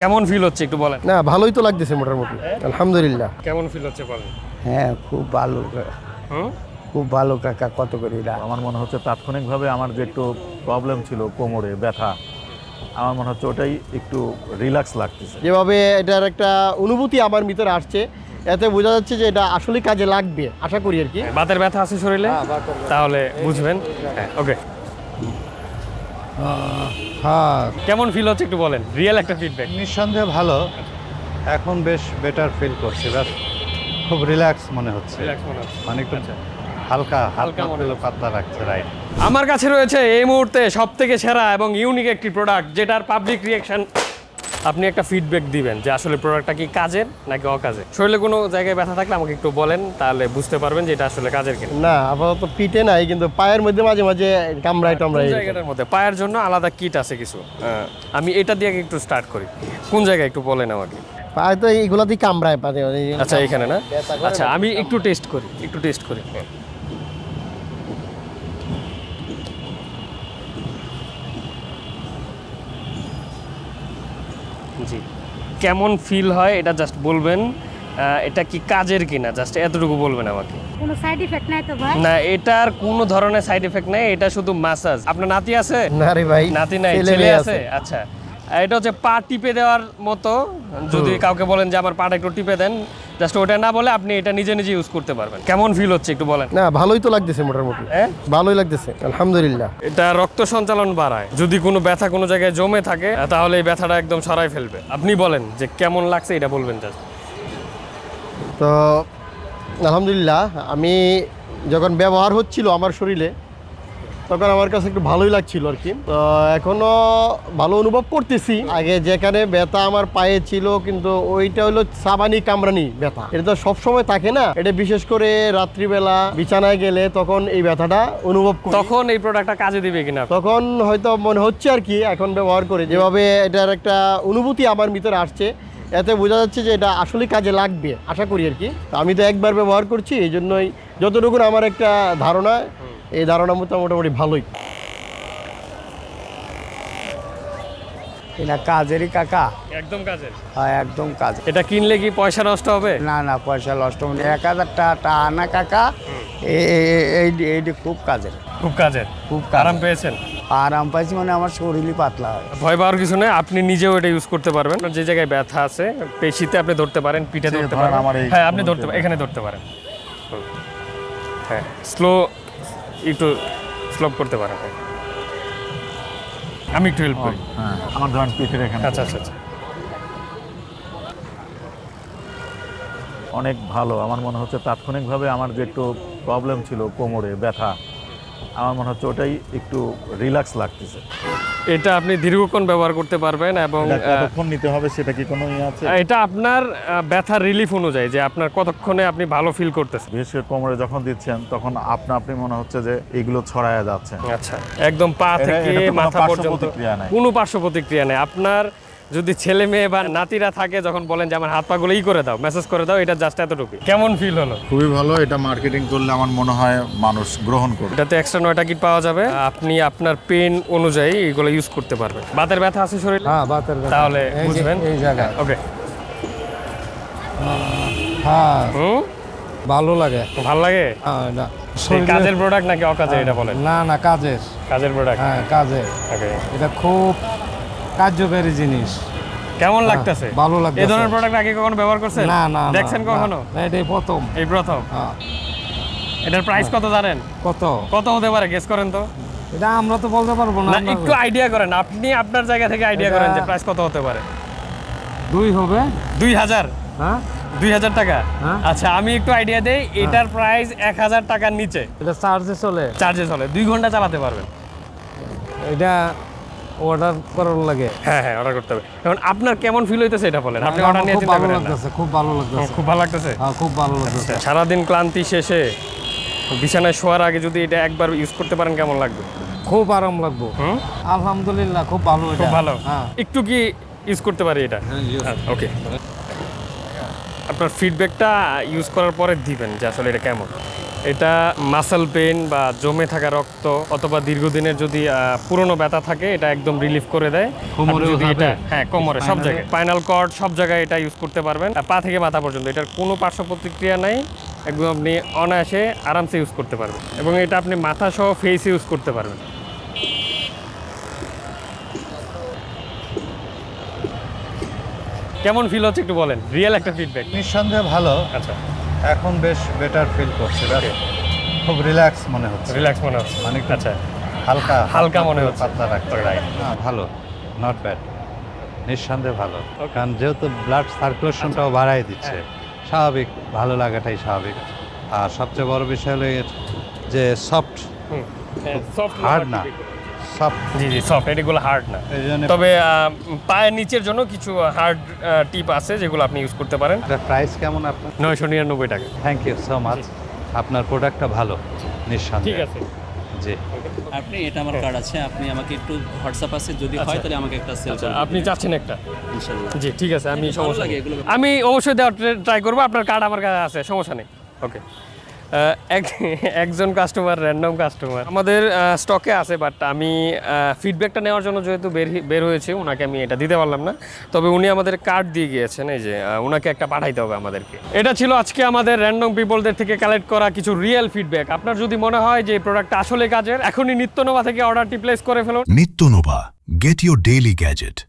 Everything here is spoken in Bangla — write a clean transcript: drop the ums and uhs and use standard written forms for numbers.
কেমন ফিল হচ্ছে একটু বলেন। না ভালোই তো লাগতেছে মোটামুটি, আলহামদুলিল্লাহ। কেমন ফিল হচ্ছে বলেন। হ্যাঁ খুব ভালো হুম খুব ভালো কাকা। কত করে এটা? আমার মনে হচ্ছে তাৎক্ষণিকভাবে আমার যে একটু প্রবলেম ছিল কোমরে ব্যথা, আমার মনে হচ্ছে ওটাই একটু রিল্যাক্স লাগতেছে। যেভাবে এটার একটা অনুভূতি আমার ভিতরে আসছে, এতে বোঝা যাচ্ছে যে এটা আসলে কাজে লাগবে, আশা করি আর কি। বাতের ব্যথা আছে শরীরে তাহলে বুঝবেন। হ্যাঁ ওকে। হ্যাঁ, কেমন ফিল হচ্ছে একটু বলেন, রিয়েল একটা ফিডব্যাক। নিঃসন্দেহে ভালো। এখন বেশ বেটার ফিল করছি, বেশ খুব রিল্যাক্স মনে হচ্ছে। রিল্যাক্স মনে হচ্ছে। মানে একটু আচ্ছা। হালকা হালকা হালকা মনে মনে পাতলা রাখছে, রাইট। আমার কাছে রয়েছে এই মুহূর্তে সবথেকে সেরা এবং ইউনিক একটি প্রোডাক্ট, যেটার পাবলিক রিঅ্যাকশন আপনি একটা ফিডব্যাক দিবেন যে আসলে প্রোডাক্টটা কি কাজের নাকি অকাজের। শরীরে কোনো জায়গায় ব্যথা থাকলে আমাকে একটু বলেন, তাহলে বুঝতে পারবেন যে এটা আসলে কাজের কিনা। না আপাতত পিঠে নাই, কিন্তু পায়ের মধ্যে মাঝে মাঝে কামড়াই কোন টামড়াই। জায়গাটার মধ্যে পায়ের জন্য আলাদা কিট আছে কিছু। আমি এটা দিয়ে একটু স্টার্ট করি। কোন জায়গায় একটু বলেন আমাকে। পায়ে তো এইগুলাতেই কামড়ায় পায়ে। আচ্ছা এখানে না, আচ্ছা আমি একটু টেস্ট করি। জি, কেমন ফিল হয় এটা জাস্ট বলবেন। এটা কি কাজের কিনা জাস্ট এতটুকু বলবেন আমাকে। কোনো সাইড ইফেক্ট নাই তো ভাই? না, এটার কোনো ধরনের সাইড এফেক্ট নাই, এটা শুধু মাসাজ। আপনার নাতি আছে? না রে ভাই, নাতি নাই, ছেলে ছেলে মেয়ে আছে। আচ্ছা, এটা হচ্ছে পা টিপে দেওয়ার মতো। যদি কাউকে বলেন যে আমার পাটা একটু টিপে দেন, জাস্ট ওটা না বলে আপনি এটা নিজে নিজে ইউজ করতে পারবেন। কেমন ফিল হচ্ছে একটু বলেন। না ভালোই তো লাগতেছে মোটামুটি, হ্যাঁ? ভালোই লাগতেছে আলহামদুলিল্লাহ। এটা রক্ত সঞ্চালন বাড়ায়। যদি কোনো ব্যথা কোনো জায়গায় জমে থাকে তাহলে এই ব্যথাটা একদম সরাই ফেলবে। আপনি বলেন যে কেমন লাগছে, এটা বলবেন জাস্ট। তো আলহামদুলিল্লাহ, আমি যখন ব্যবহার হচ্ছিল আমার শরীরে, তখন আমার কাছে একটু ভালোই লাগছিল আর কি। তো এখনো ভালো অনুভব করতেছি। আগে যেখানে ব্যথা আমার পায়ে ছিল, কিন্তু ওইটা হলো সাবানি কামরানি ব্যথা। এটা তো সবসময় থাকে না, এটা বিশেষ করে রাত্রিবেলা বিছানায় গেলে তখন এই ব্যথাটা অনুভব করি। তখন এই প্রোডাক্টটা কাজে দিবে কিনা। তখন হয়তো মনে হচ্ছে আর কি, এখন ব্যবহার করে যেভাবে এটার একটা অনুভূতি আমার ভিতরে আসছে, এতে বোঝা যাচ্ছে যে এটা আসলে কাজে লাগবে, আশা করি আর কি। তো আমি তো একবার ব্যবহার করছি, এই জন্যই যতটুকু আমার একটা ধারণা, এই ধারণা মতো মোটামুটি ভালোই। এটা কাজেরই কাকা। একদম কাজের। হ্যাঁ একদম কাজ। এটা কিনলে কি পয়সা নষ্ট হবে? না না, পয়সা নষ্ট হবে না। 1000 টাকা আনা কাকা, এইটি খুব কাজের। খুব কাজের। খুব আরাম পেয়েছেন? আরাম পাইছি, মানে আমার শরীরই পাতলা হয়। ভয় পাওয়ার কিছু নেই, আপনি নিজেও এটা ইউজ করতে পারবেন। আপনার যে জায়গায় ব্যথা আছে পেশিতে আপনি ধরতে পারেন, পিঠে ধরতে ধরেন পারেন। আমার এই হ্যাঁ আপনি ধরতে পারেন, এখানে ধরতে পারেন। হ্যাঁ স্লো, একটু স্লো করতে পারেন। হ্যাঁ। আমি একটু হেল্প করি। হ্যাঁ, আমার ধরেন পিঠের এখানে আচ্ছা আচ্ছা আচ্ছা। অনেক ভালো। আমার মনে হচ্ছে তাৎক্ষণিকভাবে আমার যে একটু প্রবলেম ছিল কোমরে ব্যথা, আমার মনে হচ্ছে ওটাই একটু রিল্যাক্স লাগতেছে। এটা আপনি দীর্ঘক্ষণ ব্যবহার করতে পারবেন এবং এটা কতক্ষণ নিতে হবে সেটা কি কোনো ইয়ে আছে? এটা আপনার ব্যথার রিলিফ অনুযায়ী, যে আপনার কতক্ষণে আপনি ভালো ফিল করতেছেন। বিশেষ করে কোমরে যখন দিচ্ছেন তখন আপনি মনে হচ্ছে যে এগুলো ছড়ায়া যাচ্ছে। আচ্ছা, একদম পা থেকে এটা তো কোনো মাথা পার্শ্ব পর্যন্ত প্রতিক্রিয়া নাই। কোনো পার্শ্ব প্রতিক্রিয়া নেই। আপনার যদি ছেলে মেয়ে বা নাতিরা থাকে, যখন বলেন যে আমার হাত পাগুলো করে দাও, মেসেজ করে দাও, এটা জাস্ট এতটুকু। কেমন ফিল হলো? খুবই ভালো। এটা মার্কেটিং করলে আমার মনে হয় মানুষ গ্রহণ করবে। এটাতে এক্সট্রা 9টা কিট পাওয়া যাবে। আপনি আপনার পেন অনুযায়ী এগুলো ইউজ করতে পারবেন। বাতের ব্যথা আছে শরীরে হ্যাঁ, বাতের ব্যথা। তাহলে এই যে- বুঝবেন। এই জায়গায়। ওকে। হ্যাঁ, হুম, ভালো লাগে। ভালো লাগে। হ্যাঁ, এটা এই শরীরে- কাজের প্রোডাক্ট নাকি অকাজে, এটা বলেন। না না, কাজের। কাজের প্রোডাক্ট। হ্যাঁ কাজের। ওকে। এটা খুব কার্যকারী জিনিস। কেমন লাগতেছে? ভালো লাগতেছে। এই ধরনের প্রোডাক্ট আগে কখনো ব্যবহার করছেন? না না না, দেখছেন কখনো? না, এটাই প্রথম। এই প্রথম। হ্যাঁ। এটার প্রাইস কত জানেন? কত? কত হতে পারে গেস করেন তো। এটা আমরা তো বলতে পারবো না। না আপনাকে। একটু আইডিয়া করেন, আপনি আপনার জায়গা থেকে আইডিয়া এটা- করেন যে প্রাইস কত হতে পারে। 2 হবে। 2000? হ্যাঁ 2000 টাকা? হ্যাঁ। আচ্ছা আমি একটু আইডিয়া দেই, এটার প্রাইস 1000 টাকার নিচে। এটা চার্জে চলে। চার্জে চলে, 2 ঘন্টা চালাতে পারবেন। এটা অর্ডার করার লাগে। হ্যাঁ হ্যাঁ, অর্ডার করতে হবে। এখন আপনার কেমন ফিল হইতেছে এটা বলেন। আপনি অর্ডার নিয়ে খুব চিন্তা ভালো করেন না। লাগতেছে, খুব ভালো লাগতেছে। খুব ভালো লাগতেছে। হ্যাঁ খুব ভালো লাগতেছে। সারাদিন ক্লান্তি শেষে বিছানায় শোয়ার আগে যদি এটা একবার ইউজ করতে পারেন, কেমন লাগবে? খুব আরাম লাগবে। হুম, আলহামদুলিল্লাহ খুব ভালো। এটা খুব ভালো। হ্যাঁ। একটু কি ইউজ করতে পারি এটা? ওকে। আপনার ফিডব্যাকটা ইউজ করার পরে দিবেন যে আসলে এটা কেমন। এটা মাসল পেইন বা জমে থাকা রক্ত অথবা দীর্ঘদিনের যদি পুরনো ব্যথা থাকে এটা একদম রিলিফ করে দেয়। কোমরেও আপনি যদি হবে? এটা হ্যাঁ কোমরে সব Spinal-এ? জায়গায়, স্পাইনাল কর্ড সব জায়গায় এটা ইউজ করতে পারবেন। পা থেকে মাথা পর্যন্ত এটার কোনো পার্শ্ব প্রতিক্রিয়া নাই, একদম আপনি অনায়াসে আরামসে ইউজ করতে পারবেন এবং এটা আপনি মাথা সহ ফেস ইউজ করতে পারবেন। কেমন ফিল হচ্ছে একটু বলেন, রিয়েল একটা ফিডব্যাক। নিঃসন্দেহে ভালো। আচ্ছা, এখন বেশ বেটার ফিল করছি, ব্যাস খুব রিল্যাক্স মনে হচ্ছে, রিল্যাক্স মনে হচ্ছে। মানে একটু আচ্ছা, হালকা হালকা মনে হচ্ছে। পাতলা রাখতে। Right. হ্যাঁ, ভালো, নট ব্যাড, নিঃসন্দেহে ভালো। কারণ যেহেতু ব্লাড সার্কুলেশনটাও বাড়াই দিচ্ছে, স্বাভাবিক, ভালো লাগাটাই স্বাভাবিক। আর সবচেয়ে বড় বিষয় হলো এর যে সফট, সফট হার্ড না, সফট। জি জি সফট, এগুলো হার্ড না। এই জন্য তবে পায়ের নিচের জন্য কিছু হার্ড টিপ আছে যেগুলো আপনি ইউজ করতে পারেন। এটার প্রাইস কেমন আপনার? 999 টাকা। থ্যাংক ইউ সো মাচ, আপনার প্রোডাক্টটা ভালো, ঠিক নিঃসন্দেহে। আছে। জি, আপনি এটা আমার কার্ড আছে, আপনি আমাকে একটু হোয়াটসঅ্যাপ আছে যদি হয় তাহলে আমাকে একটা সেল আচ্ছা, করে আপনি চাচ্ছেন একটা? ইনশাআল্লাহ। জি ঠিক আছে, আমি ভালো সমস্যা লাগে নেই। এগুলো। আমি অবশ্যই দেওয়ার ট্রাই করবো, আপনার কার্ড আমার কাছে আছে, সমস্যা নেই। ওকে, একজন কাস্টমার, র্যান্ডম কাস্টমার আমাদের স্টকে আছে, বাট আমি ফিডব্যাকটা নেওয়ার জন্য যেহেতু বের হয়েছে, ওনাকে আমি এটা দিতে পারলাম না। তবে উনি আমাদের কার্ড দিয়ে গিয়েছেন, এই যে ওনাকে একটা পাঠাইতে হবে আমাদেরকে। এটা ছিল আজকে আমাদের র্যান্ডম পিপলদের থেকে কালেক্ট করা কিছু রিয়েল ফিডব্যাক। আপনার যদি মনে হয় যে এই প্রোডাক্টটা আসলে কাজের, এখনই নিত্যনোভা থেকে অর্ডারটি প্লেস করে ফেলুন। Nittonova. Get your daily gadget.